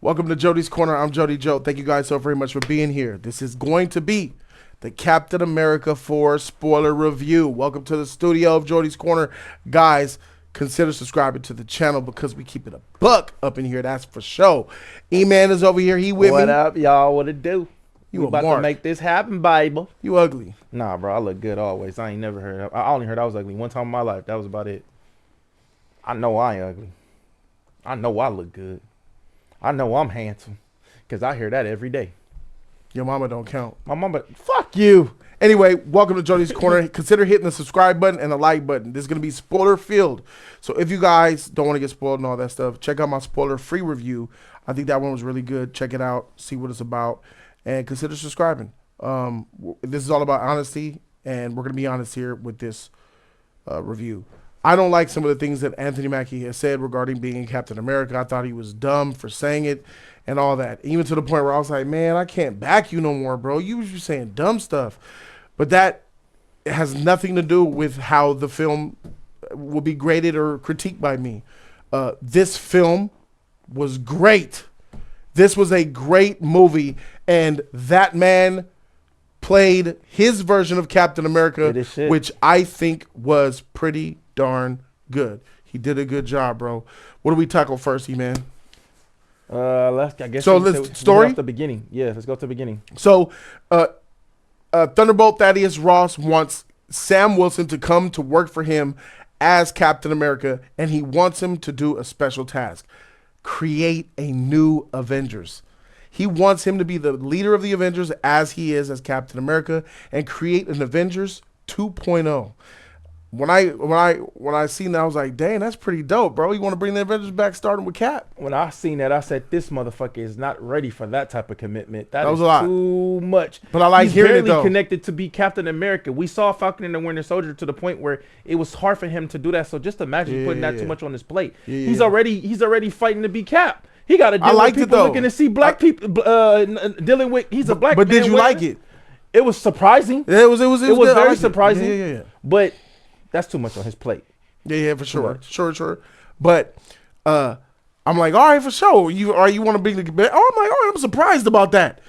Welcome to Jody's Corner. I'm Jody Joe. Thank you guys so very much for being here. This is going to be the Captain America 4 spoiler review. Welcome to the studio of Jody's Corner. Guys, consider subscribing to the channel because we keep it a buck up in here. That's for sure. E-Man is over here. He with me. What up, y'all? What it do? You about Mark. to make this happen, Bible. You ugly. Nah, bro. I look good always. I ain't never heard. I only heard I was ugly one time in my life. That was about it. I know I ain't ugly. I know I look good. I know I'm handsome because I hear that every day. Your mama don't count. My mama, fuck you. Anyway, welcome to Jody's Corner. Consider hitting the subscribe button and the like button. This is going to be spoiler filled. So if you guys don't want to get spoiled and all that stuff, check out my spoiler free review. I think that one was really good. Check it out. See what it's about. And consider subscribing. This is all about honesty. And we're going to be honest here with this review. I don't like some of the things that Anthony Mackie has said regarding being Captain America. I thought he was dumb for saying it and all that. Even to the point where I was like, man, I can't back you no more, bro. You was just saying dumb stuff. But that has nothing to do with how the film will be graded or critiqued by me. This film was great. This was a great movie. And that man played his version of Captain America, which I think was pretty darn good. He did a good job, bro. What do we tackle first, E-Man? Let's story off the beginning. Yeah, let's go to the beginning. So, Thunderbolt Thaddeus Ross wants Sam Wilson to come to work for him as Captain America, and he wants him to do a special task: create a new Avengers. He wants him to be the leader of the Avengers as he is as Captain America and create an Avengers 2.0. When I seen that, I was like, dang, that's pretty dope, bro. You want to bring the Avengers back starting with Cap? When I seen that, I said, this motherfucker is not ready for that type of commitment. That was is a lot. Too much. But I like hearing it, though. He's barely connected to be Captain America. We saw Falcon and the Winter Soldier to the point where it was hard for him to do that. So just imagine putting that too much on his plate. He's already fighting to be Cap. He got to deal with people looking to see black people dealing with. He's a black. But did you like it? It was surprising. Yeah, it was very surprising. Yeah. But that's too much on his plate. Yeah, for sure. Sure. But I'm like, all right, for sure. You want to bring the I'm like, all right, I'm surprised about that.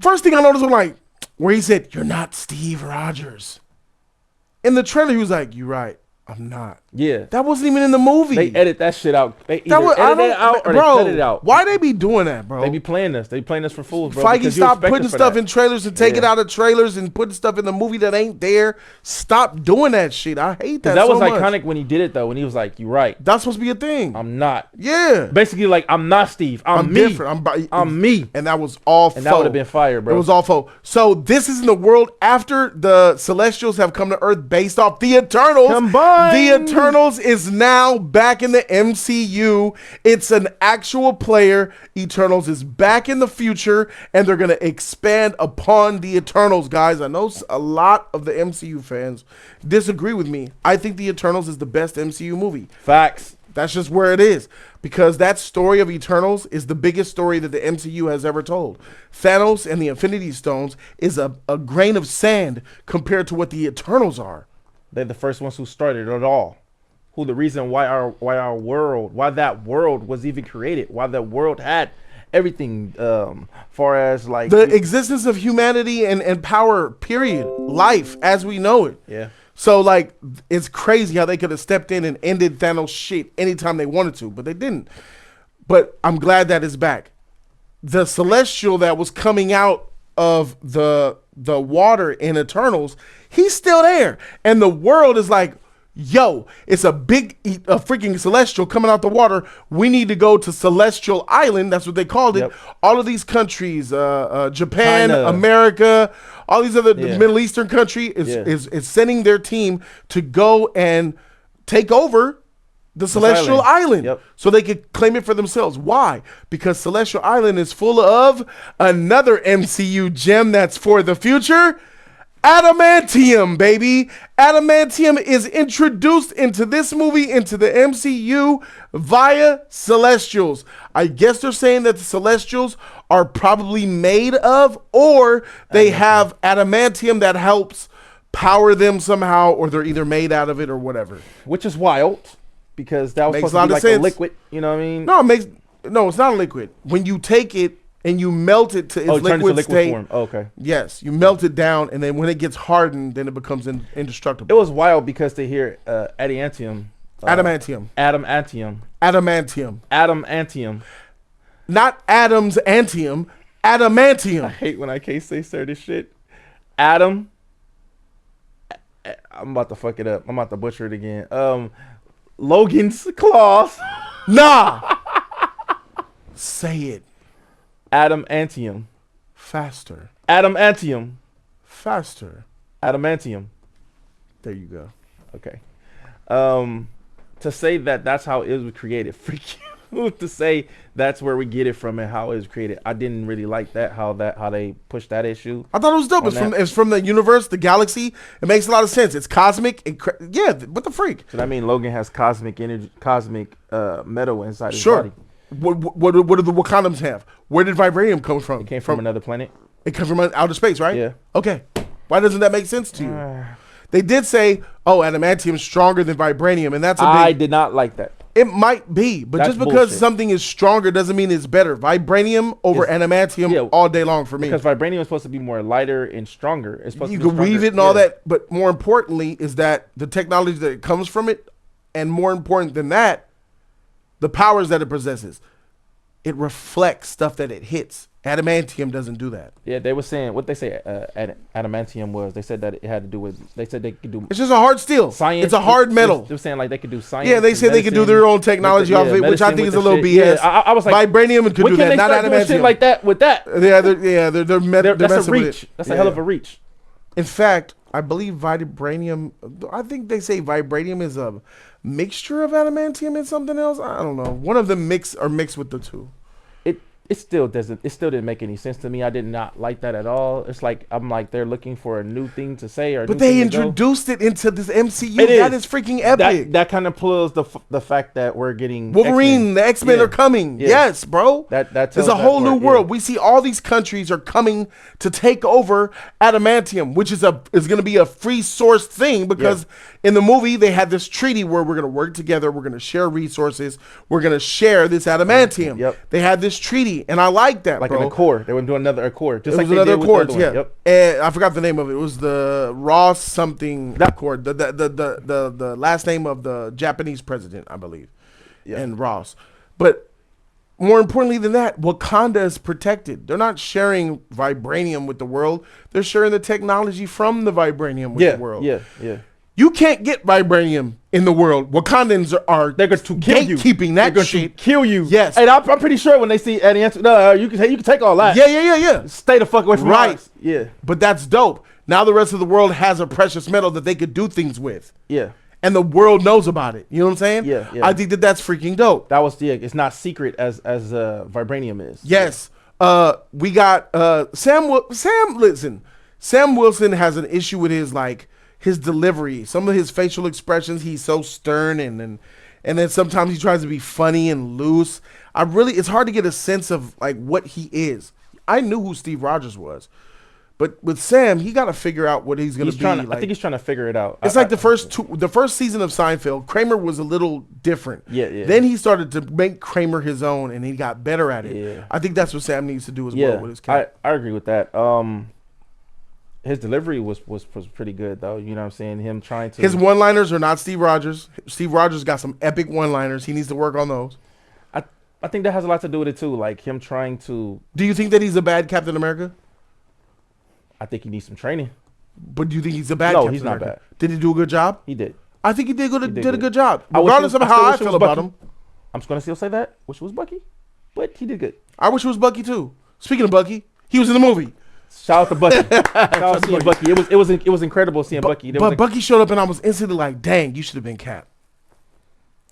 First thing I noticed was like where he said, "You're not Steve Rogers." In the trailer, he was like, "You're right. I'm not." Yeah. That wasn't even in the movie. They edit that shit out. They either edit it out or they cut it out. Why they be doing that, bro? They be playing us. They playing us for fools, bro. Feige, stop putting stuff in trailers and taking out of trailers and putting stuff in the movie that ain't there. Stop doing that shit. I hate that so much. That was iconic when he did it, though, when he was like, "You're right. That's supposed to be a thing. I'm not." Yeah. Basically, like, I'm not Steve. I'm me. Different. I'm me. And that was all faux. And that would have been fire, bro. It was all faux. So this is in the world after the Celestials have come to Earth based off the Eternals. Combined. The Eternals is now back in the MCU. It's an actual player. Eternals is back in the future, and they're going to expand upon the Eternals, guys. I know a lot of the MCU fans disagree with me. I think the Eternals is the best MCU movie. Facts. That's just where it is, because that story of Eternals is the biggest story that the MCU has ever told. Thanos and the Infinity Stones is a grain of sand compared to what the Eternals are. They're the first ones who started it all. Who the reason why that world was even created, why the world had everything, far as like the existence of humanity and power, period, life as we know it. Yeah. So like, it's crazy how they could have stepped in and ended Thanos' shit anytime they wanted to, but they didn't. But I'm glad that it's back. The Celestial that was coming out of the water in Eternals, he's still there, and the world is like, yo, it's a freaking Celestial coming out the water. We need to go to Celestial Island. That's what they called it. Yep. All of these countries, Japan, China, America, all these other Middle Eastern country is sending their team to go and take over the Celestial Island so they could claim it for themselves. Why? Because Celestial Island is full of another MCU gem that's for the future. Adamantium, baby. Adamantium is introduced into this movie, into the MCU via Celestials. I guess they're saying that the Celestials are probably made of, or they have adamantium that helps power them somehow, or they're either made out of it or whatever. Which is wild, because that was supposed to be like a liquid, you know what I mean? No, it No, it's not a liquid. When you take it and you melt it to its liquid state. Form. Oh, okay. Yes, you melt it down, and then when it gets hardened, then it becomes indestructible. It was wild because they hear adamantium. Adamantium. Adamantium. Adamantium. Adamantium. Not Adam's antium. Adamantium. I hate when I can't say certain shit. Adam. I'm about to fuck it up. I'm about to butcher it again. Logan's claws. Nah. Say it. Adamantium. Faster. Adamantium. Faster. Adamantium. There you go. Okay. To say that that's how it was created. Freak you. To say that's where we get it from and how it was created. I didn't really like that how they pushed that issue. I thought it was dope. It's from the universe, the galaxy. It makes a lot of sense. It's cosmic. Yeah, what the freak? So that means Logan has cosmic energy, cosmic metal inside his sure. body. What do the Wakandans have? Where did vibranium come from? It came from another planet. It came from outer space, right? Yeah. Okay. Why doesn't that make sense to you? They did say, "Oh, adamantium is stronger than vibranium," and that's I did not like that. It might be, but that's just because bullshit. Something is stronger doesn't mean it's better. Vibranium over adamantium all day long for me. Because vibranium is supposed to be more lighter and stronger. It's supposed you to be can weave it and all that, but more importantly is that the technology that comes from it, and more important than that, the powers that it possesses. It reflects stuff that it hits. Adamantium doesn't do that. Yeah, they were saying what they say. Adamantium was. They said that it had to do with. They said they could do. It's just a hard steel. Science. It's a hard metal. They were saying like they could do science. Yeah, they said they could do their own technology off it, which I think is a little BS. Yeah, I was like, vibranium could do that, not adamantium. Shit like that with that. Yeah, they're that's a reach. That's a hell of a reach. In fact, I believe vibranium. I think they say vibranium is a mixture of adamantium and something else. I don't know. One of them mixed with the two. It still didn't make any sense to me. I did not like that at all. It's like I'm like they're looking for a new thing to say or. But they introduced it into this MCU. That is freaking epic. That kind of pulls the fact that we're getting Wolverine, the X-Men are coming. Yeah. Yes, bro. There's a whole new world. We see all these countries are coming to take over adamantium, which is going to be a free source thing because in the movie they had this treaty where we're going to work together, we're going to share resources, we're going to share this adamantium. Yep. They had this treaty. And I like that, like bro. an accord. They would do another accord. Just it like was another accord, yeah. Yep. And I forgot the name of it. It was the Ross something accord. The last name of the Japanese president, I believe. Yeah. And Ross. But more importantly than that, Wakanda is protected. They're not sharing vibranium with the world. They're sharing the technology from the vibranium with the world. Yeah. You can't get vibranium in the world. Wakandans they're going to kill you. Keeping that they're shit. To kill you. Yes. And I'm pretty sure when they see Eddie Answer, no, you can take all that. Yeah. Stay the fuck away from us. Yeah. But that's dope. Now the rest of the world has a precious metal that they could do things with. Yeah. And the world knows about it. You know what I'm saying? Yeah. I think that's freaking dope. That was it's not secret as vibranium is. Yes. We got Sam. Listen, Sam Wilson has an issue with his delivery, some of his facial expressions. He's so stern and then sometimes he tries to be funny and loose. It's hard to get a sense of like what he is. I knew who Steve Rogers was, but with Sam, he got to figure out what he's going to be. I think he's trying to figure it out. It's like the first season of Seinfeld, Kramer was a little different. Yeah. Then he started to make Kramer his own, and he got better at it. Yeah. I think that's what Sam needs to do as well with his character. I agree with that. His delivery was pretty good though. You know what I'm saying? Him trying to. His one-liners are not Steve Rogers. Steve Rogers got some epic one-liners. He needs to work on those. I think that has a lot to do with it too. Like him trying to. Do you think that he's a bad Captain America? I think he needs some training. But do you think he's a bad Captain he's America? not bad. Did he do a good job? He did. I think he did a good job. Regardless of how I feel about him. I'm just going to still say that. Wish it was Bucky. But he did good. I wish it was Bucky too. Speaking of Bucky, he was in the movie. Shout out to Bucky. Shout out to Bucky. It was incredible seeing Bucky. But Bucky showed up and I was instantly like, dang, you should have been Cap.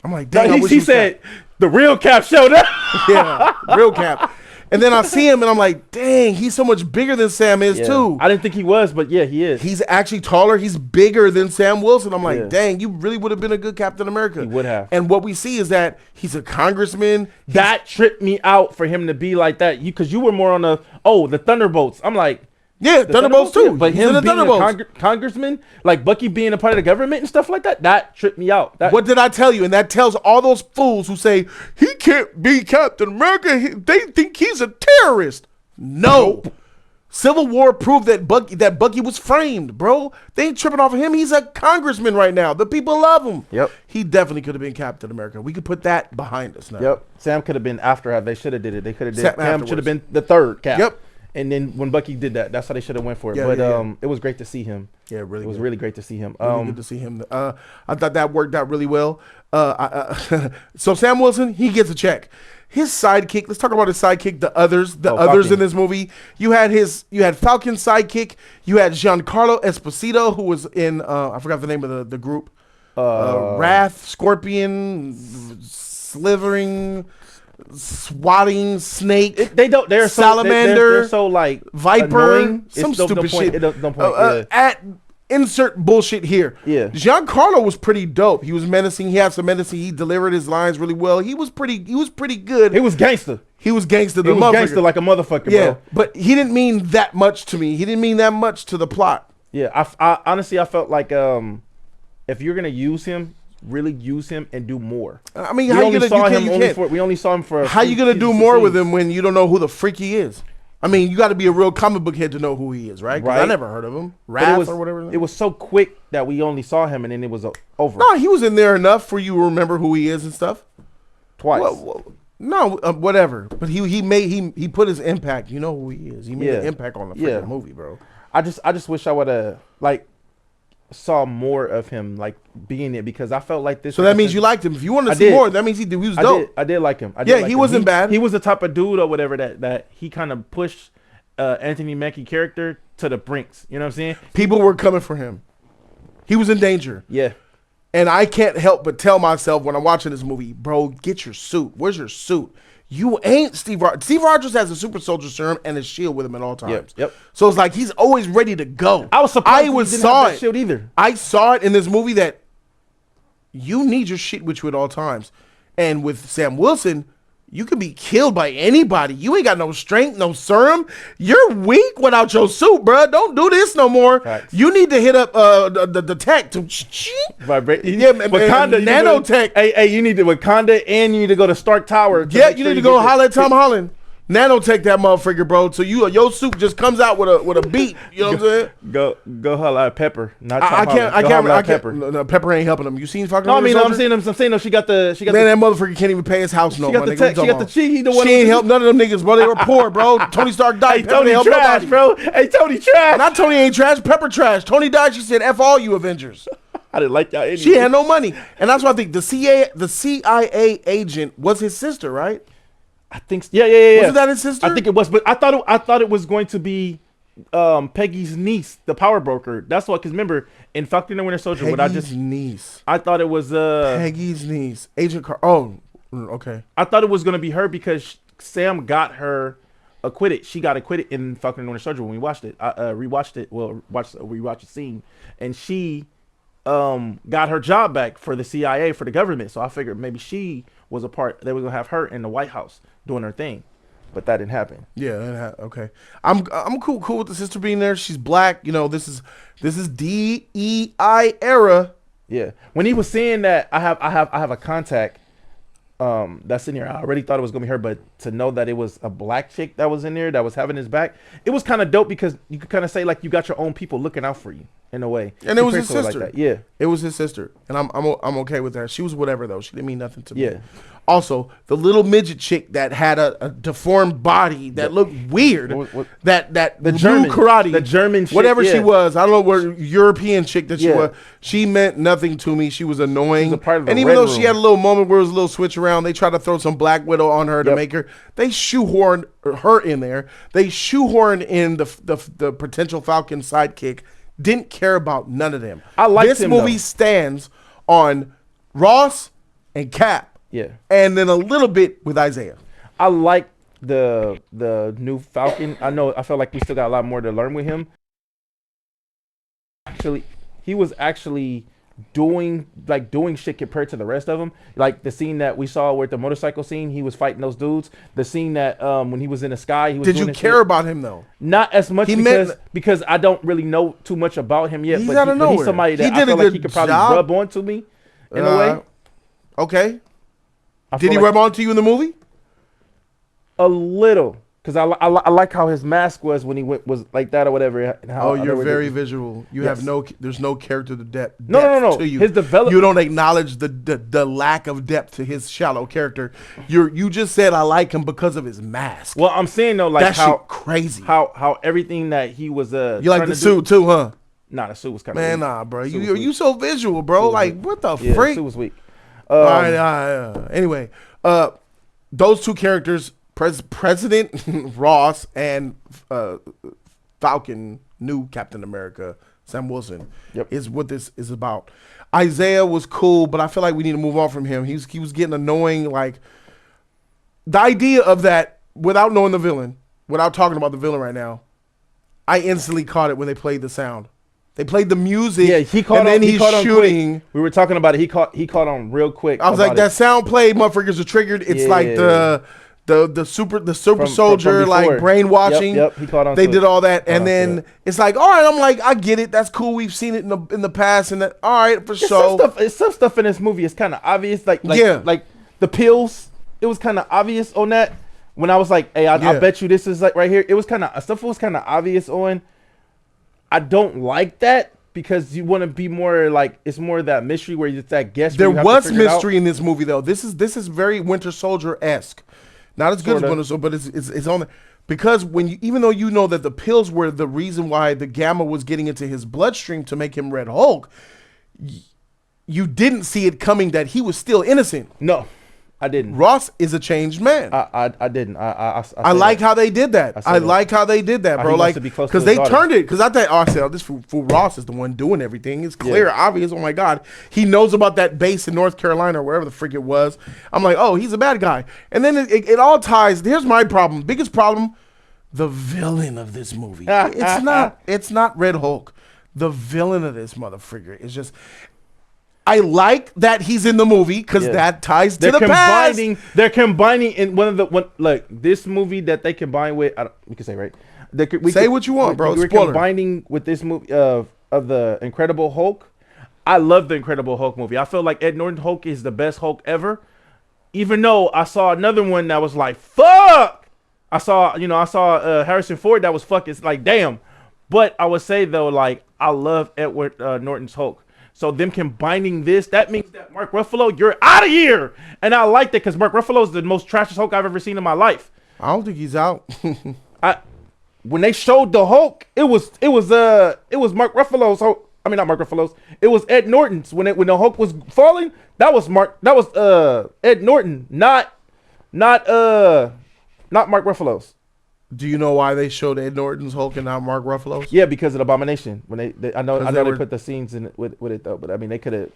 I'm like, dang. He said Cap. The real Cap showed up. Yeah, real Cap. And then I see him and I'm like, dang, he's so much bigger than Sam is too. I didn't think he was, but yeah, he is. He's actually taller. He's bigger than Sam Wilson. I'm like, dang, you really would have been a good Captain America. He would have. And what we see is that he's a congressman. That tripped me out for him to be like that. Because you were more on the Thunderbolts. I'm like, Yeah, Thunderbolts too. Yeah, but He's in him the being Thunderbolts. a congressman, like Bucky being a part of the government and stuff like that, that tripped me out. What did I tell you? And that tells all those fools who say he can't be Captain America. They think he's a terrorist. No. Nope. Civil War proved that Bucky was framed, bro. They ain't tripping off of him. He's a congressman right now. The people love him. Yep. He definitely could have been Captain America. We could put that behind us now. Yep. Sam could have been after her. They should have did it. They could have did. Sam should have been the third Cap. Yep. And then when Bucky did that, that's how they should have went for it. Yeah, but it was great to see him. Yeah, really. It was really great to see him. Really good to see him. I thought that worked out really well. So Sam Wilson, he gets a check. His sidekick. Let's talk about his sidekick. The others Falcon. In this movie. You had Falcon's sidekick. You had Giancarlo Esposito, who was in I forgot the name of the group. Wrath, Scorpion, Slithering, Swatting, Snake. They're Salamander. They're so like Viper. Annoying. Some stupid shit. Yeah. At insert bullshit here. Yeah. Giancarlo was pretty dope. He was menacing. He had some menacing. He delivered his lines really well. He was pretty good. He was gangster. He was gangster. He was gangster like a motherfucker, yeah, bro. But he didn't mean that much to me. He didn't mean that much to the plot. Yeah. I honestly felt like if you're gonna use him, really use him and do more. I mean, how you gonna we only saw him for how you gonna do more with him when you don't know who the freak he is? I mean, you got to be a real comic book head to know who he is, right? I never heard of him. Wrath or whatever. It was so quick that we only saw him and then it was over. No, he was in there enough for you to remember who he is and stuff. Twice. No, whatever. But he put his impact. You know who he is. He made an impact on the freaking movie, bro. I just wish I would have saw more of him being it because I felt like this. So that means you liked him. If you wanted to see more, that means he was dope. I did like him. He wasn't bad. He was the type of dude or whatever that he kind of pushed Anthony Mackie character to the brinks. You know what I'm saying? People were coming for him. He was in danger. Yeah. And I can't help but tell myself when I'm watching this movie, bro, get your suit. Where's your suit? You ain't Steve Rogers. Steve Rogers has a super soldier serum and his shield with him at all times. Yep. So it's like he's always ready to go. I was surprised he didn't have that shield either. I saw it in this movie that you need your shit with you at all times. And with Sam Wilson, you can be killed by anybody. You ain't got no strength, no serum. You're weak without your suit, bro. Don't do this no more. Facts. You need to hit up the tech to vibrate. Yeah, Wakanda, nanotech. Hey, you need to Wakanda and you need to go to Stark Tower. Yeah, you need to go holler at Tom Holland. Nanotech that motherfucker, bro. So your suit just comes out with a beat. You know what I'm saying? Go holler at Pepper. Not Tom I can't. Pepper. No, Pepper ain't helping him. You seen fucking? No, I mean, I'm saying no. She got the. Man, that motherfucker can't even pay his house no more. She got the cheek. She ain't help none of them niggas, bro. They were poor, bro. Tony Stark died. Hey, Tony trash, bro. Hey, Tony trash. Not Tony ain't trash. Pepper trash. Tony died. She said, "F all you Avengers." I didn't like that. Anyway. She had no money, and that's why I think the CIA agent was his sister, right? I think yeah. Wasn't that his sister? I think it was, but I thought it was going to be Peggy's niece, the power broker. That's what, because remember in Falcon and the Winter Soldier, niece. I thought it was Peggy's niece, Agent Car. Oh, okay. I thought it was going to be her because Sam got her acquitted. She got acquitted in Falcon and the Winter Soldier when we watched it. I rewatched it. Well, rewatched the scene, and she got her job back for the CIA, for the government. So I figured maybe she was a part. They were gonna have her in the White House doing her thing, but that didn't happen. Yeah, okay. I'm cool with the sister being there. She's black. You know, this is DEI era. Yeah. When he was saying that, I have a contact that's in here. I already thought it was gonna be her, but to know that it was a black chick that was in there that was having his back, it was kind of dope because you could kind of say like you got your own people looking out for you in a way. And it was his sister. Like that. Yeah, it was his sister, and I'm okay with that. She was whatever though. She didn't mean nothing to me. Yeah. Also, the little midget chick that had a deformed body that looked weird. That the German karate, the German chick, whatever she was. I don't know what European chick that she was. She meant nothing to me. She was annoying. She was a part of the and even Red though Room. she had a little moment where it was a little switch around, they tried to throw some Black Widow on her to make her. They shoehorned her in there. They shoehorned in the potential Falcon sidekick. Didn't care about none of them. I like this movie stands on Ross and Cap. Yeah, and then a little bit with Isaiah. I like the new Falcon. I feel like we still got a lot more to learn with him. Actually, he was actually doing shit compared to the rest of them. Like the scene that we saw with the motorcycle scene, he was fighting those dudes. The scene that when he was in the sky, he was. Did you care about him though? Not as much because I don't really know too much about him yet. He's but out of nowhere. He's somebody that I feel like he could probably rub onto me in a way. Okay. Did he rub onto you in the movie? A little. Because I like how his mask was when he was like that or whatever. And how you're very visual. You have there's no character depth. No. To you. His development. You don't acknowledge the lack of depth to his shallow character. You just said I like him because of his mask. Well, I'm saying though, like that shit crazy. How everything that he was. You like the suit too, huh? Nah, the suit was kind of. Man, nah, bro. You so visual, bro. Like what the freak? The suit was weak. All right. Anyway, those two characters. President Ross and Falcon, new Captain America, Sam Wilson, is what this is about. Isaiah was cool, but I feel like we need to move on from him. He was getting annoying. Like the idea of that, without knowing the villain, without talking about the villain right now, I instantly caught it when they played the sound. They played the music. Yeah, he caught and on. Then he's shooting. We were talking about it. He caught on real quick. I was like, that sound played. Motherfuckers are triggered. It's like the super soldier from like brainwashing. Yep, he caught on. They did all that, and then it's like, all right, I'm like, I get it. That's cool. We've seen it in the past, and that all right for sure. Some stuff in this movie is kind of obvious. Like the pills. It was kind of obvious on that. When I was like, hey, I bet you this is like right here. It was kind of stuff was kind of obvious on. I don't like that. Because you want to be more like it's more that mystery where it's that guess. There was mystery in this movie though. This is very Winter Soldier-esque. Not as good as Winter Soldier, but it's on there. Because even though you know that the pills were the reason why the gamma was getting into his bloodstream to make him Red Hulk, you didn't see it coming that he was still innocent. No, I didn't. Ross is a changed man. I didn't. I like how they did that. I like how they did that, bro. Like because they turned it. Because I thought, I said, this fool Ross is the one doing everything. It's clear, obvious. Oh my God, he knows about that base in North Carolina or wherever the frick it was. I'm like, oh, he's a bad guy. And then it all ties. Here's my problem. Biggest problem: the villain of this movie. It's not Red Hulk. The villain of this motherfucker is just. I like that he's in the movie because that ties to the past. They're combining in like this movie that they combine with. We can say right. Say what you want, bro. We're combining with this movie of the Incredible Hulk. I love the Incredible Hulk movie. I feel like Ed Norton Hulk is the best Hulk ever. Even though I saw another one that was like fuck. I saw Harrison Ford that was fuck. It's like damn. But I would say though, like I love Edward Norton's Hulk. So them combining this, that means that Mark Ruffalo, you're out of here. And I like that because Mark Ruffalo is the most trashiest Hulk I've ever seen in my life. I don't think he's out. When they showed the Hulk, it was Mark Ruffalo's Hulk. I mean not Mark Ruffalo's. It was Ed Norton's when the Hulk was falling. That was Ed Norton, not Mark Ruffalo's. Do you know why they showed Ed Norton's Hulk and not Mark Ruffalo's? Yeah, because of Abomination. When I know they put the scenes in with it though, but I mean they could have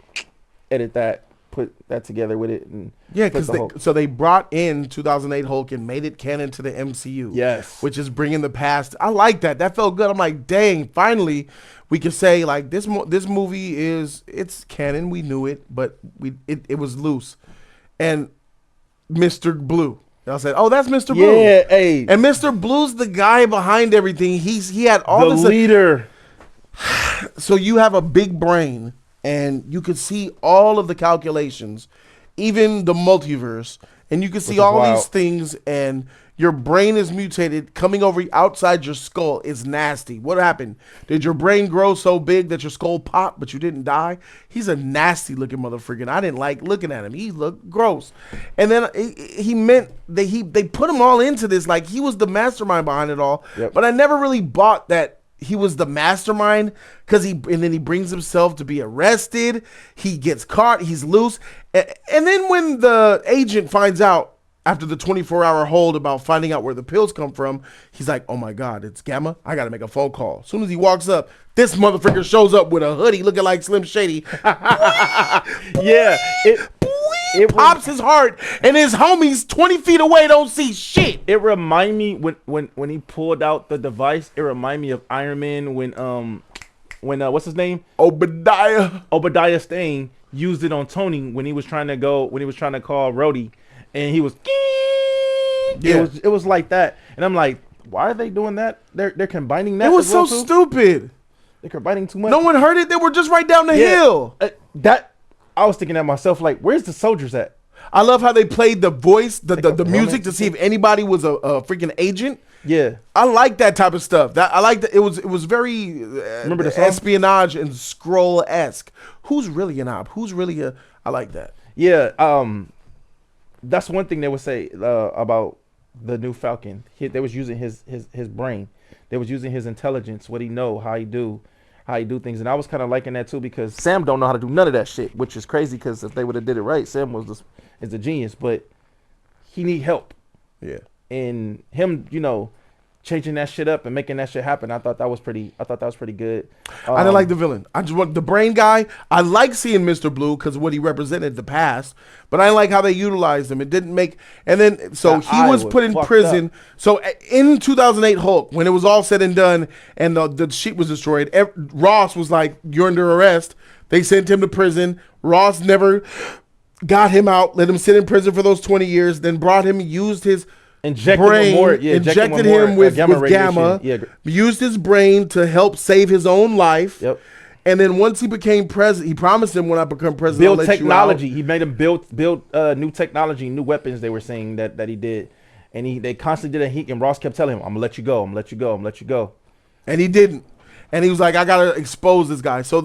edited that, put that together with it, and because they brought in 2008 Hulk and made it canon to the MCU. Yes, which is bringing the past. I like that. That felt good. I'm like, dang, finally we can say like this movie it's canon. We knew it, but it was loose. And Mr. Blue. I said, "Oh, that's Mr. Blue." Yeah, hey. And Mr. Blue's the guy behind everything. He had all the leader. So you have a big brain, and you could see all of the calculations, even the multiverse, and you can see all these things, and your brain is mutated, coming over outside your skull. It's nasty. What happened? Did your brain grow so big that your skull popped, but you didn't die? He's a nasty looking motherfucker. I didn't like looking at him. He looked gross. And then he meant that they put him all into this like he was the mastermind behind it all. Yep. But I never really bought that he was the mastermind and then he brings himself to be arrested. He gets caught. He's loose. And then when the agent finds out, after the 24-hour hold about finding out where the pills come from, he's like, oh my God, it's Gamma. I got to make a phone call. As soon as he walks up, this motherfucker shows up with a hoodie looking like Slim Shady. Yeah. It pops his heart, and his homies 20 feet away don't see shit. It remind me when he pulled out the device, it remind me of Iron Man when what's his name? Obadiah Stane used it on Tony when he was trying to call Rhodey, and he was it was like that, and I'm like, why are they doing that? They're combining that. It was so stupid. They're combining too much. No one heard it. They were just right down the hill. That I was thinking at myself, like, where's the soldiers at? I love how they played the voice, the music to see if anybody was a freaking agent. Yeah, I like that type of stuff. I like that. It was very remember the song? Espionage and Scroll-esque. Who's really an op? Who's really a? I like that. Yeah, that's one thing they would say about the new Falcon. They was using his brain. They was using his intelligence, what he know, how he do things, and I was kind of liking that too because Sam don't know how to do none of that shit, which is crazy because if they would have did it right, Sam is a genius, but he need help. Yeah. And him, changing that shit up and making that shit happen, I thought that was pretty good. I didn't like the villain. I just want the brain guy. I like seeing Mr. Blue because of what he represented in the past, but I didn't like how they utilized him. It didn't make. And then so he was put in prison. Up. So in 2008 Hulk, when it was all said and done, and the sheet was destroyed, Ross was like, "You're under arrest." They sent him to prison. Ross never got him out, let him sit in prison for those 20 years, then brought him, used his injected him with gamma, used his brain to help save his own life. Yep. And then once he became president, he promised him, when I become president, build technology. He made him build new technology, new weapons. They were saying that he did, and they constantly did it. And Ross kept telling him, "I'm gonna let you go. I'm gonna let you go. I'm gonna let you go." And he didn't. And he was like, "I gotta expose this guy." So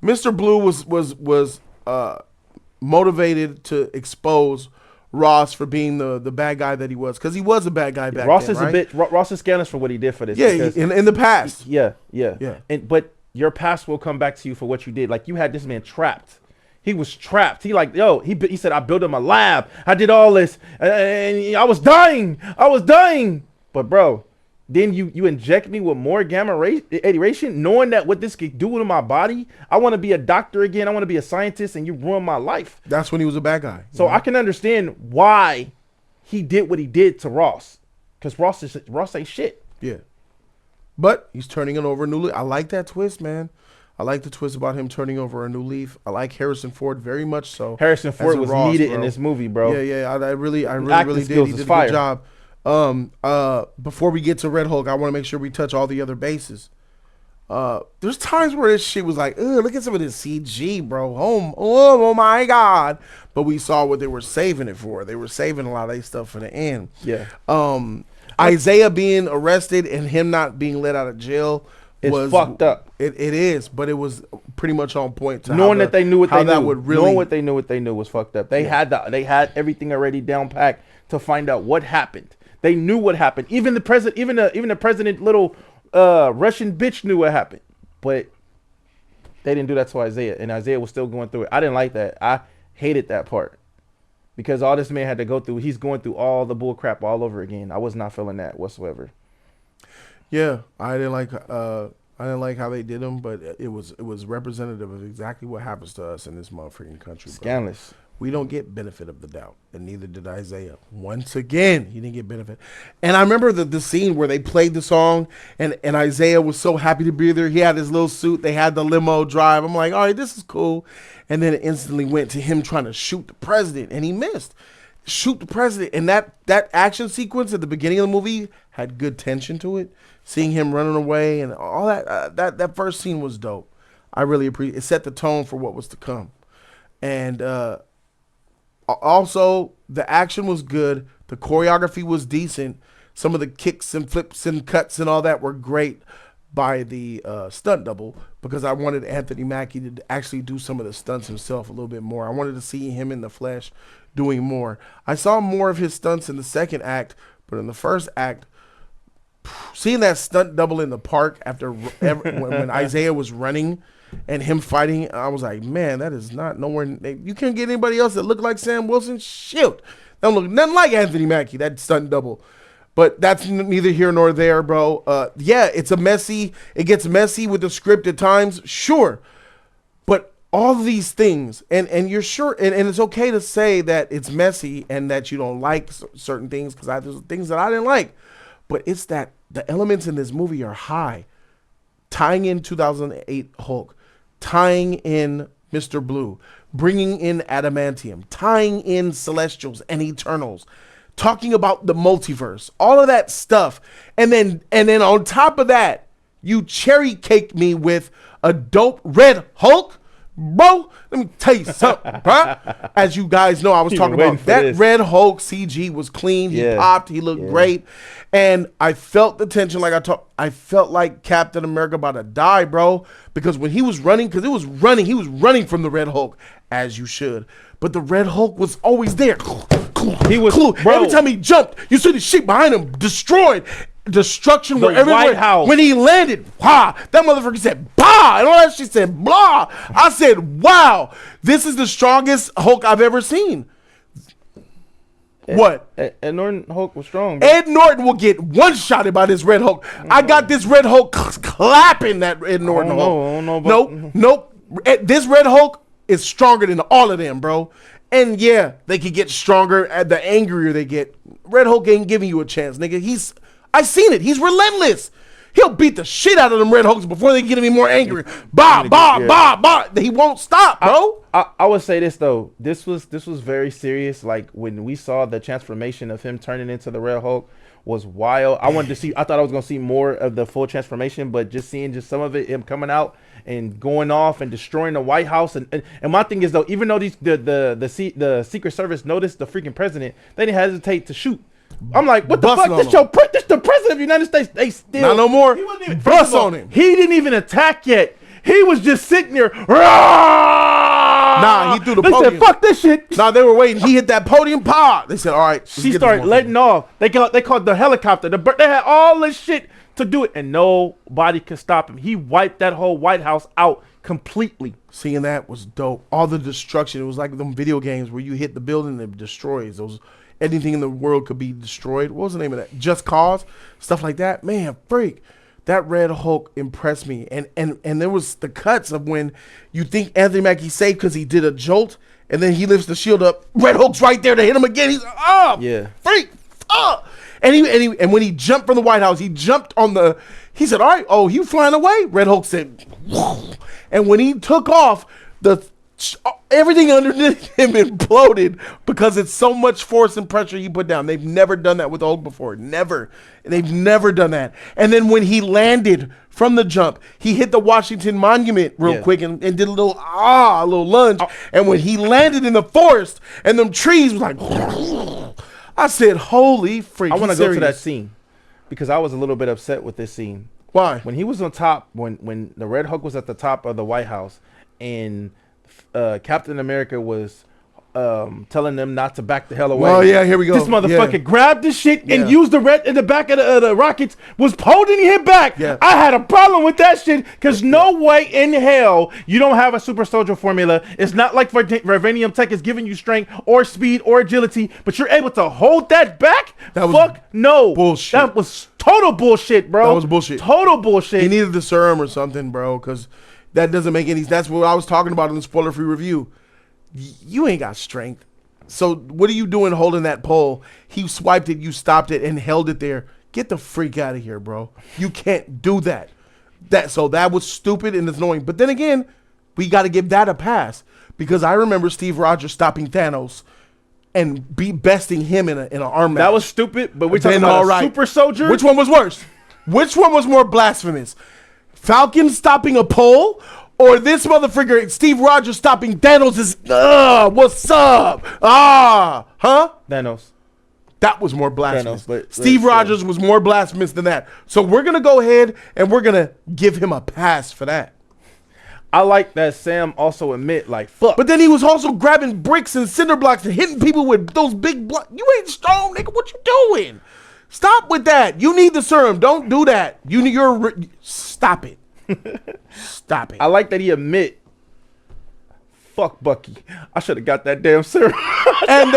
Mr. Blue was motivated to expose Ross for being the bad guy that he was, because he was a bad guy back Ross then, is right? a bitch. Ross is scandalous for what he did for this. Yeah, in the past. Yeah. But your past will come back to you for what you did. Like, you had this man trapped. He was trapped. He said, "I built him a lab. I did all this, and I was dying. But bro, then you inject me with more gamma radiation, knowing that what this could do to my body. I want to be a doctor again. I want to be a scientist, and you ruined my life." That's when he was a bad guy. So I can understand why he did what he did to Ross, because Ross ain't shit. Yeah, but he's turning it over a new leaf. I like that twist, man. I like the twist about him turning over a new leaf. I like Harrison Ford very much so. Harrison Ford was needed in this movie, bro. Yeah. I really did. He did a good job. Before we get to Red Hulk, I want to make sure we touch all the other bases. There's times where this shit was like, "Ugh, look at some of this CG, bro. Oh my God." But we saw what they were saving it for. They were saving a lot of that stuff for the end. Yeah. Isaiah being arrested and him not being let out of jail was fucked up. It is, but it was pretty much on point to knowing that they knew what they knew. Knowing what they knew was fucked up. They had everything already down packed to find out what happened. They knew what happened. Even the president, even the president, little Russian bitch knew what happened. But they didn't do that to Isaiah, and Isaiah was still going through it. I didn't like that. I hated that part because all this man had to go through. He's going through all the bull crap all over again. I was not feeling that whatsoever. Yeah, I didn't like how they did him, but it was representative of exactly what happens to us in this motherfucking country. Scandalous. We don't get benefit of the doubt, and neither did Isaiah. Once again, he didn't get benefit. And I remember the scene where they played the song, and Isaiah was so happy to be there. He had his little suit. They had the limo drive. I'm like, all right, this is cool. And then it instantly went to him trying to shoot the president, and he missed. Shoot the president. And that action sequence at the beginning of the movie had good tension to it. Seeing him running away and all that, that first scene was dope. I really appreciate it. It set the tone for what was to come. And also, the action was good. The choreography was decent. Some of the kicks and flips and cuts and all that were great by the stunt double, because I wanted Anthony Mackie to actually do some of the stunts himself a little bit more. I wanted to see him in the flesh doing more. I saw more of his stunts in the second act, but in the first act, seeing that stunt double in the park after when Isaiah was running and him fighting, I was like, man, that is not nowhere. You can't get anybody else that look like Sam Wilson. Shoot, that don't look nothing like Anthony Mackie, that stunt double. But that's neither here nor there, bro. Yeah, it gets messy with the script at times, sure. But all of these things, and you're sure, and it's okay to say that it's messy and that you don't like certain things, because there's things that I didn't like. But it's that the elements in this movie are high. tying in 2008 Hulk, tying in Mr. Blue, bringing in adamantium, tying in Celestials and Eternals, talking about the multiverse, all of that stuff, and then on top of that, you cherry cake me with a dope Red Hulk, bro. Let me tell you something, bro. As you guys know, I was talking about that Red Hulk CG was clean. He popped. He looked great, and I felt the tension. I felt like Captain America about to die, bro, because when he was running, he was running from the Red Hulk, as you should. But the Red Hulk was always there. He was, bro. Every time he jumped, you see the shit behind him destroyed. Destruction were everywhere. When he landed, that motherfucker said, bah, and all that shit said, blah. I said, wow, this is the strongest Hulk I've ever seen. What? Ed Norton Hulk was strong, bro. Ed Norton will get one-shotted by this Red Hulk. I got this Red Hulk clapping that Ed Norton Hulk. Nope. This Red Hulk is stronger than all of them, bro. And yeah, they could get stronger the angrier they get. Red Hulk ain't giving you a chance, nigga. I seen it. He's relentless. He'll beat the shit out of them Red Hulks before they get any more angry. Bah. He won't stop, bro. I would say this though. This was very serious. Like when we saw the transformation of him turning into the Red Hulk was wild. I thought I was gonna see more of the full transformation, but just seeing some of it, him coming out and going off and destroying the White House, and my thing is though, even though the Secret Service noticed the freaking president, they didn't hesitate to shoot. I'm like, what the fuck? This the president of the United States. They still not no more. Bust on him. He didn't even attack yet. He was just sitting there. Nah, he threw the podium. They said, fuck this shit. Nah, they were waiting. He hit that podium. They said, all right. She started letting off. They called the helicopter. They had all this shit to do it, and nobody could stop him. He wiped that whole White House out completely. Seeing that was dope. All the destruction. It was like them video games where you hit the building and it destroys. Anything in the world could be destroyed. What was the name of that? Just Cause? Stuff like that. Man, freak. That Red Hulk impressed me. And there was the cuts of when you think Anthony Mackie saved because he did a jolt, and then he lifts the shield up. Red Hulk's right there to hit him again. He's freak. And when he jumped from the White House, he jumped on he said, all right, you flying away? Red Hulk said, whoa. And when he took off, everything underneath him imploded because it's so much force and pressure he put down. They've never done that with Hulk before. Never. They've never done that. And then when he landed from the jump, he hit the Washington Monument real quick and did a little lunge. And when he landed in the forest and them trees was like, I said, holy freak. I want to go to that scene because I was a little bit upset with this scene. Why? When he was on top, when the Red Hulk was at the top of the White House and Captain America was telling them not to back the hell away. Oh yeah, here we go. This motherfucker grabbed this shit and used the red in the back of the rockets, was holding him back. Yeah. I had a problem with that shit because no way in hell you don't have a super soldier formula. It's not like Vibranium Tech is giving you strength or speed or agility, but you're able to hold that back? No. Bullshit. That was total bullshit, bro. That was bullshit. Total bullshit. He needed the serum or something, bro, because that doesn't make any. That's what I was talking about in the spoiler-free review. You ain't got strength. So what are you doing holding that pole? He swiped it, you stopped it, and held it there. Get the freak out of here, bro. You can't do that. So that was stupid and it's annoying. But then again, we got to give that a pass because I remember Steve Rogers stopping Thanos and besting him in an arm match. That was stupid, but we're talking about a super soldier. Which one was worse? Which one was more blasphemous? Falcon stopping a pole, or this motherfucker Steve Rogers stopping Thanos is what's up? Thanos. That was more blasphemous. Thanos, Steve Rogers was more blasphemous than that. So we're gonna go ahead and we're gonna give him a pass for that. I like that Sam also admit like fuck. But then he was also grabbing bricks and cinder blocks and hitting people with those big blocks. You ain't strong, nigga. What you doing? Stop with that. You need the serum. Don't do that. Stop it. Stop it. I like that he admit, fuck Bucky. I should have got that damn serum. And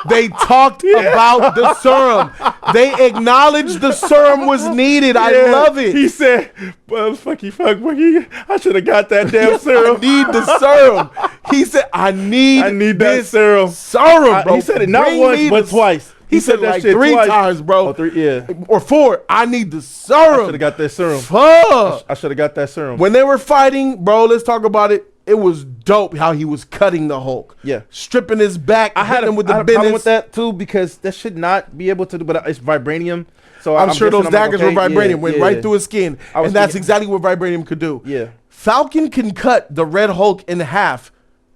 they talked about the serum. They acknowledged the serum was needed. I love it. He said, fuck Bucky. I should have got that damn serum. I need the serum. He said, I need that serum. Serum, bro. He said it not once, but twice. He said that like shit 3 twice. times, bro. Oh, 3, yeah. Or 4. I need the I serum. should have got that serum. Fuck. I should have got that serum. When they were fighting, bro, let's talk about it. It was dope how he was cutting the Hulk. Yeah. Stripping his back. I had him with the a problem with that too because that should not be able to do, but it's vibranium. So I'm sure those daggers were vibranium, went right through his skin. And that's thinking, exactly what vibranium could do. Yeah. Falcon can cut the Red Hulk in half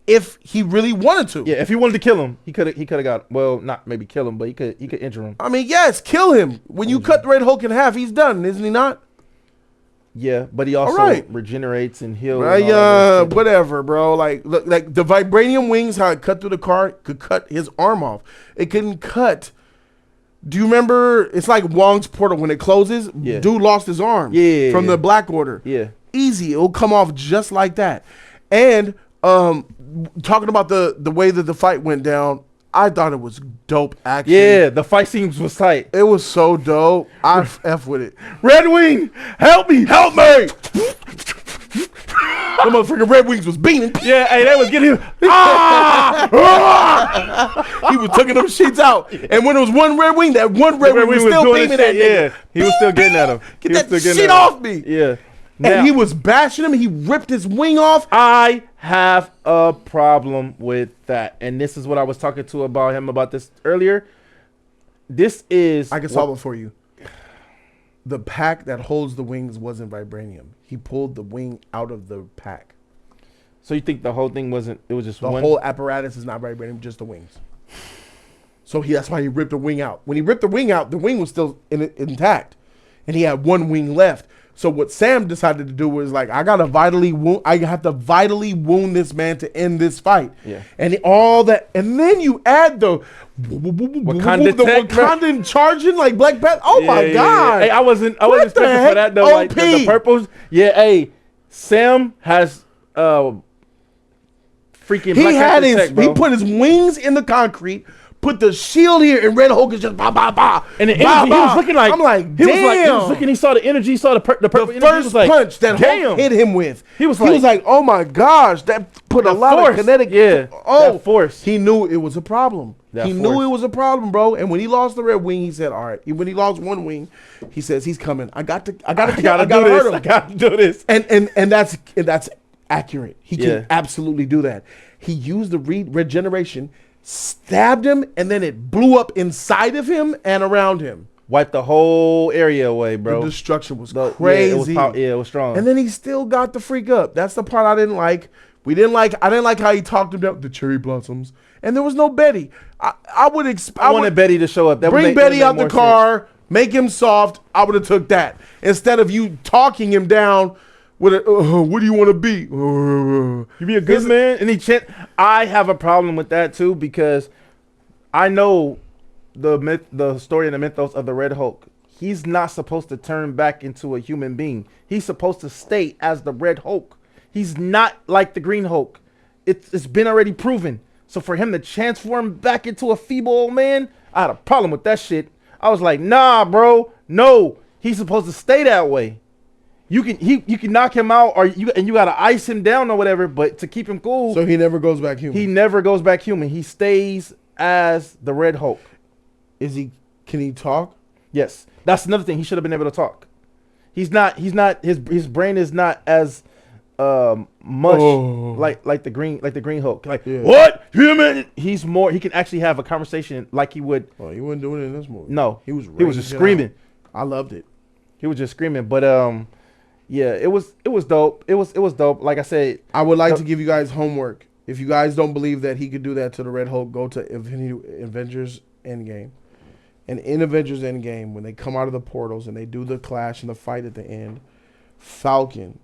if he really wanted to. Yeah, if he wanted to kill him, he could have got, well, not maybe kill him, but he could injure him. I mean, yes, kill him. When you cut the Red Hulk in half, he's done, isn't he not? Yeah, but he also regenerates and heals. Whatever, bro. Like, look, like the vibranium wings, how it cut through the car, could cut his arm off. It couldn't cut. Do you remember? It's like Wong's portal when it closes. Yeah. Dude lost his arm. From the Black Order. Yeah. Easy. It'll come off just like that. And talking about the way that the fight went down, I thought it was dope action. Yeah, the fight scenes was tight. It was so dope. I F with it. Red Wing, help me. The motherfucking Red Wings was beaming. Yeah, hey, they was getting him. He was taking them sheets out. And when it was one Red Wing, that one Red Wing was still beaming at him. He was still getting at him. Get that shit off me. Yeah. And he was bashing him. He ripped his wing off. I have a problem with that. And this is what I was talking to about this earlier. This is... I can solve it for you. The pack that holds the wings wasn't vibranium. He pulled the wing out of the pack. So you think the whole thing wasn't... It was just the whole apparatus is not vibranium, just the wings. So that's why he ripped the wing out. When he ripped the wing out, the wing was still intact. And he had one wing left. So what Sam decided to do was like, I have to vitally wound this man to end this fight. Yeah. And all that, and then you add the Wakandan charging like Black Panther. Oh my God. Hey, I wasn't expecting for that though. Like the purples. Yeah, hey, Sam has freaking Black Panther tech, bro. He put his wings in the concrete. Put the shield here, and Red Hulk is just bah, bah, bah. And the energy, he was looking like, I'm like, damn. He was looking, he saw the energy, he saw the purple energy. First punch that Hulk hit him with. He was like, oh my gosh, that put a lot of kinetic. Yeah, that force. He knew it was a problem. Knew it was a problem, bro. And when he lost the Red Wing, he said, all right. When he lost one wing, he says, he's coming. I got to hurt him. I got to do this. And that's accurate. He can absolutely do that. He used the regeneration, stabbed him, and then it blew up inside of him and around him. Wiped the whole area away, bro. The destruction was crazy. It was strong. And then he still got the freak up. That's the part I didn't like. I didn't like how he talked about the cherry blossoms. And there was no Betty. I wanted Betty to show up. Bring Betty out the car, make him soft. I would have took that. Instead of you talking him down with what do you want to be? You be a good man? And I have a problem with that too, because I know the story and the mythos of the Red Hulk. He's not supposed to turn back into a human being. He's supposed to stay as the Red Hulk. He's not like the Green Hulk. It's been already proven. So for him to transform back into a feeble old man, I had a problem with that shit. I was like, nah, bro, no. He's supposed to stay that way. You can knock him out, or you gotta ice him down or whatever, but to keep him cool. So he never goes back human. He never goes back human. He stays as the Red Hulk. Can he talk? Yes. That's another thing. He should have been able to talk. His brain is not as much like the green Hulk. Like, what? Human? He's more, he can actually have a conversation like he would. Oh, he wasn't doing it in this movie. No. He was just screaming. I loved it. He was just screaming. But yeah, it was dope. It was dope. Like I said, I would like to give you guys homework. If you guys don't believe that he could do that to the Red Hulk, go to Avengers Endgame. And in Avengers Endgame, when they come out of the portals and they do the clash and the fight at the end, Falcon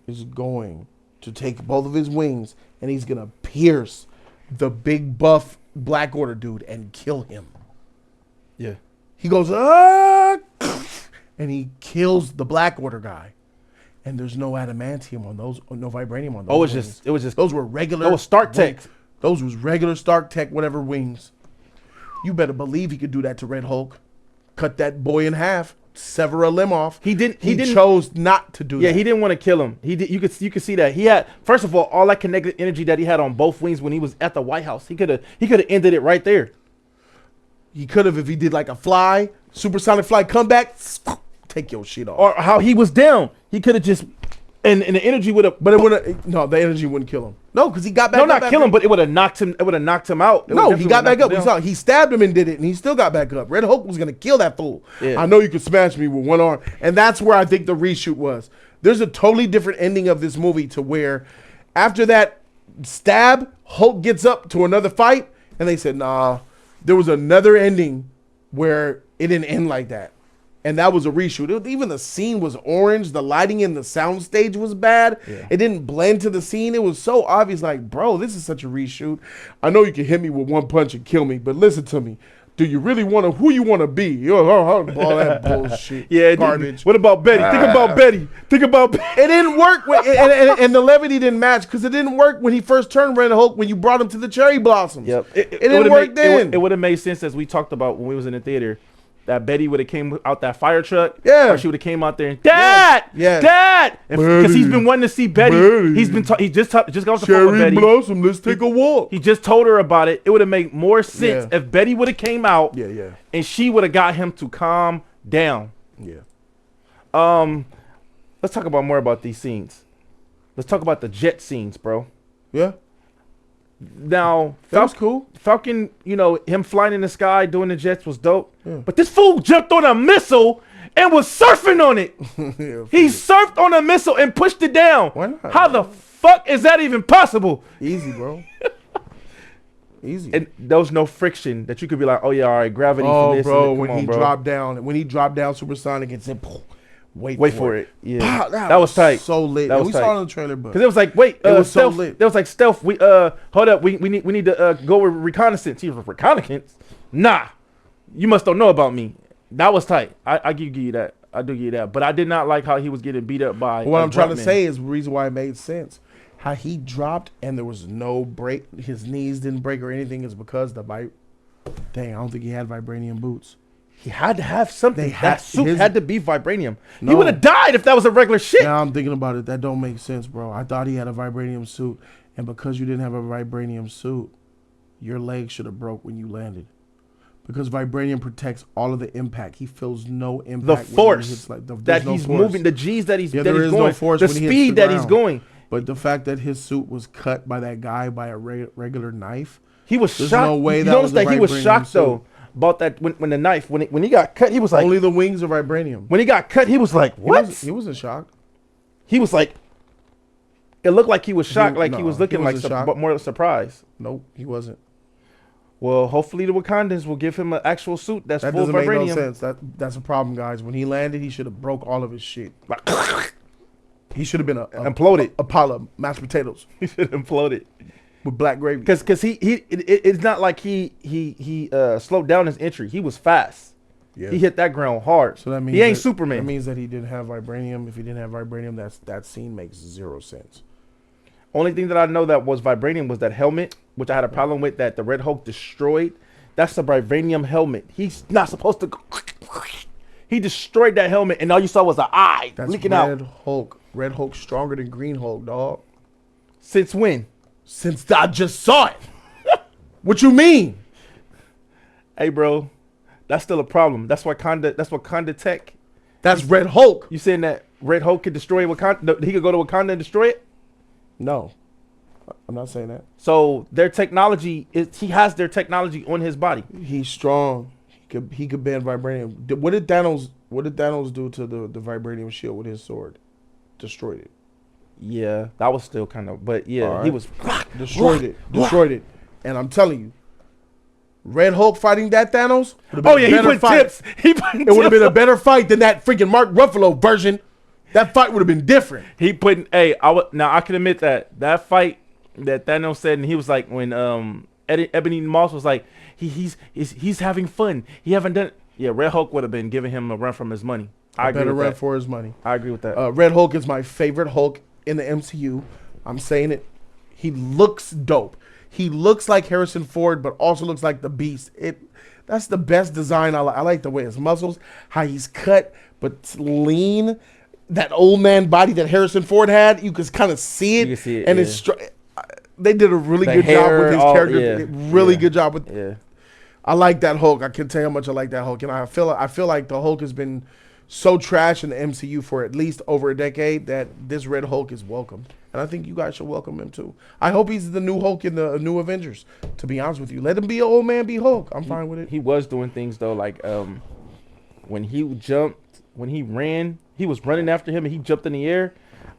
is going to take both of his wings and he's going to pierce the big buff Black Order dude and kill him. Yeah. He goes, and he kills the Black Order guy. And there's no adamantium on those, no vibranium on those. Oh, it was just those were regular. That was Stark Tech. Those was regular Stark Tech, whatever wings. You better believe he could do that to Red Hulk. Cut that boy in half, sever a limb off. He chose not to do that. Yeah, he didn't want to kill him. You could see that. He had, first of all that kinetic energy that he had on both wings when he was at the White House. He could have ended it right there. He could have if he did like a fly, supersonic fly, come back, take your shit off. Or how he was down. He could have just, and the energy would have. But it wouldn't. No, the energy wouldn't kill him. No, because he got back. No, not kill him, but it would have knocked him. It would have knocked him out. No, he got back up. We saw he stabbed him and did it, and he still got back up. Red Hulk was gonna kill that fool. Yeah. I know you could smash me with one arm, and that's where I think the reshoot was. There's a totally different ending of this movie to where, after that stab, Hulk gets up to another fight, and they said, nah, there was another ending where it didn't end like that. And that was a reshoot. Even the scene was orange. The lighting in the soundstage was bad. Yeah. It didn't blend to the scene. It was so obvious, like, bro, this is such a reshoot. I know you can hit me with one punch and kill me, but listen to me. Do you really want to, who you want to be? All that bullshit. Yeah, garbage. What about Betty? Think about Betty. Think about Betty. It didn't work. And the levity didn't match because it didn't work when he first turned Red Hulk when you brought him to the Cherry Blossoms. Yep. It didn't work then. It would have made sense as we talked about when we was in the theater. That Betty would have came out that fire truck. Yeah. Or she would have came out there and Dad, Dad, because he's been wanting to see Betty. He's been he just got off the phone with Cherry Betty. Blossom, let's take a walk. He just told her about it. It would have made more sense if Betty would have came out. Yeah. And she would have got him to calm down. Yeah. Let's talk about more about these scenes. Let's talk about the jet scenes, bro. Yeah. Now, that was cool. Falcon, you know, him flying in the sky doing the jets was dope. Yeah. But this fool jumped on a missile and was surfing on it. He surfed on a missile and pushed it down. Why not? How the fuck is that even possible? Easy, bro. Easy. And there was no friction that you could be like, oh yeah, all right, gravity for this. Bro, when he dropped down supersonic and said, Wait for it. Yeah, Pow, that was tight. So lit. That was we tight. saw it on the trailer, but because it was like, wait, it was stealth. so lit. There was like stealth. We hold up. We need to go with reconnaissance. He was reconnaissance. Nah, you must don't know about me. That was tight. I give you that. I do give you that. But I did not like how he was getting beat up by. What I'm trying to say is the reason why it made sense. How he dropped and there was no break. His knees didn't break or anything is because Dang, I don't think he had vibranium boots. He had to have something. That suit had to be vibranium. No. He would have died if that was a regular shit. Now I'm thinking about it. That don't make sense, bro. I thought he had a vibranium suit. And because you didn't have a vibranium suit, your leg should have broke when you landed. Because vibranium protects all of the impact. He feels no impact. The force that he's moving, the G's that he's going, no force the speed that he's going. But the fact that his suit was cut by that guy by a regular knife. He was shocked. No way that was that he was shocked suit. Though. About that when the knife when he got cut, he was like only the wings are vibranium. When he got cut, he was like, what? He wasn't shocked. He was like, it looked like he was shocked, he was looking like but more surprised. Nope, he wasn't. Well, hopefully the Wakandans will give him an actual suit that's that full doesn't vibranium. Make no sense. That's a problem, guys. When he landed, he should have broke all of his shit. He should have been imploded. A pile of mashed potatoes. He should have imploded. With black gravy, because it's not like he slowed down his entry. He was fast. Yeah. He hit that ground hard. So that means he ain't Superman. That means that he didn't have vibranium. If he didn't have vibranium, that scene makes zero sense. Only thing that I know that was vibranium was that helmet, which I had a problem with that the Red Hulk destroyed. That's the vibranium helmet. He's not supposed to. He destroyed that helmet, and all you saw was an eye leaking out. Red Hulk. Red Hulk stronger than Green Hulk, dog. Since when? Since I just saw it. What you mean? Hey, bro, that's still a problem. That's what Wakanda Tech. That's Red Hulk. You saying that Red Hulk could destroy Wakanda? He could go to Wakanda and destroy it? No, I'm not saying that. So their technology he has their technology on his body. He's strong. He could bend vibranium. What did Thanos do to the vibranium shield with his sword? Destroyed it. Yeah, that was still kind of, but yeah, right. He was destroyed it. And I'm telling you, Red Hulk fighting that Thanos. Oh yeah, he put tips. It would have been a better fight than that freaking Mark Ruffalo version. That fight would have been different. Now I can admit that fight that Thanos said, and he was like when Ebony Moss was like he's having fun. He haven't done. Yeah, Red Hulk would have been giving him a run from his money. I agree with that. For his money. I agree with that. Red Hulk is my favorite Hulk in the MCU. I'm saying it. He looks dope. He looks like Harrison Ford, but also looks like the Beast. That's the best design. I like the way his muscles, how he's cut, but lean. That old man body that Harrison Ford had, you can kind of see it. You can see it, and yeah. they did a really good job with his character. Yeah, really good job with. Yeah. I like that Hulk. I can tell you how much I like that Hulk, and I feel like the Hulk has been so trash in the MCU for at least over a decade that this Red Hulk is welcome, and I think you guys should welcome him too. I hope he's the new Hulk in the new Avengers. To be honest with you, let him be an old man, be Hulk. I'm fine with it. He was doing things though, like when he jumped, when he ran, he was running after him, and he jumped in the air.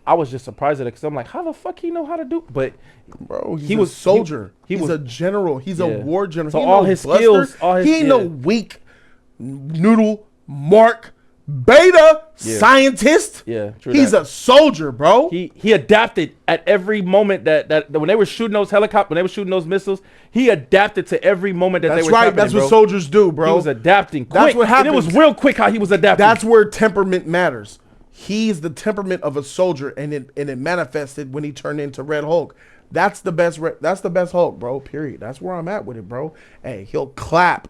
I was just surprised at it because I'm like, how the fuck he know how to do? But bro, he was a soldier. He's a general. He's a war general. So all his skills, he ain't no weak noodle mark beta scientist. Yeah, true. He's a soldier, bro. He adapted at every moment that when they were shooting those helicopters, when they were shooting those missiles, he adapted to every moment that they were. That's right. That's what soldiers do, bro. He was adapting quick. That's what happened. And it was real quick how he was adapting. That's where temperament matters. He's the temperament of a soldier, and it manifested when he turned into Red Hulk. That's the best. That's the best Hulk, bro. Period. That's where I'm at with it, bro. Hey, he'll clap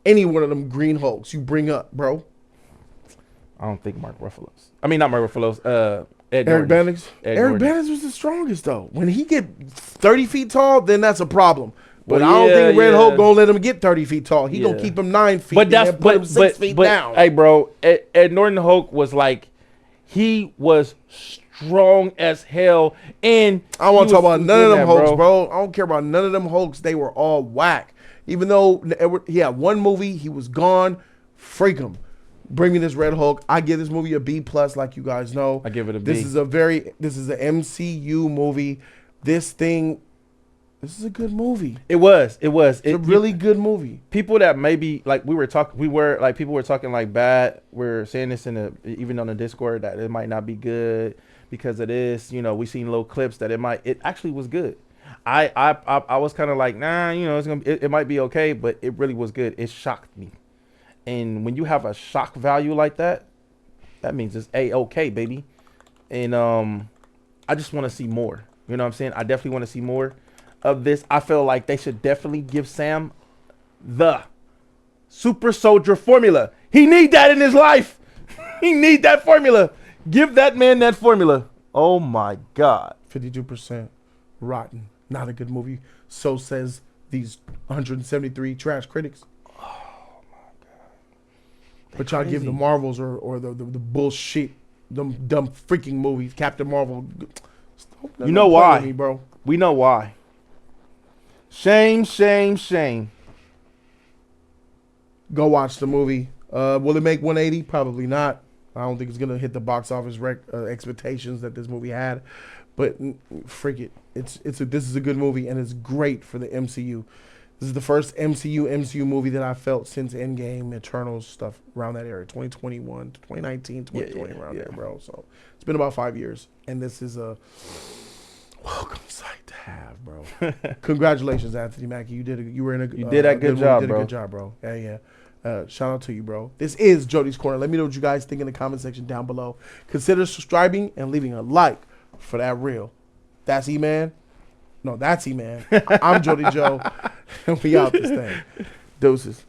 any one of them Green Hulks you bring up, bro. I don't think Mark Ruffalo's. I mean, not Mark Ruffalo's. Eric Bannings. Eric Bannings was the strongest though. When he get 30 feet tall, then that's a problem. But I don't think Red Hulk gonna let him get 30 feet tall. He gonna keep him 9 feet. But that's put him 6 feet down. Hey, bro, Ed Norton Hulk was like, he was strong as hell. And I don't want to talk about none of them Hulks, bro. I don't care about none of them Hulks. They were all whack. Even though he had one movie, he was gone. Freak him. Bring me this Red Hulk. I give this movie a B+, like you guys know. I give it a B. This is an MCU movie. This is a good movie. It was. It's a really good movie. People that maybe like people were talking like bad. We're saying this even on the Discord that it might not be good because of this. You know, we seen little clips that it actually was good. I was kind of like, nah, you know, it might be okay, but it really was good. It shocked me. And when you have a shock value like that, that means it's A-okay, baby. And I just want to see more. You know what I'm saying? I definitely want to see more of this. I feel like they should definitely give Sam the super soldier formula. He need that in his life. He need that formula. Give that man that formula. Oh my God. 52% rotten. Not a good movie. So says these 173 trash critics. Oh my God. But y'all give the Marvels or the bullshit, them dumb freaking movies. Captain Marvel. You know why, me, bro. We know why. Shame, shame, shame. Go watch the movie. Will it make 180? Probably not. I don't think it's gonna hit the box office expectations that this movie had. But freak it. This is a good movie and it's great for the MCU. This is the first MCU movie that I felt since Endgame, Eternals, stuff around that area, 2021, 2019, 2020, around there, bro. So it's been about 5 years, and this is a welcome sight to have, bro. Congratulations, Anthony Mackie. You did a good job, bro. Yeah. Shout out to you, bro. This is Jody's Corner. Let me know what you guys think in the comment section down below. Consider subscribing and leaving a like for that reel. That's E-Man. No, that's E-Man. I'm Jody Joe. And we out this thing. Deuces.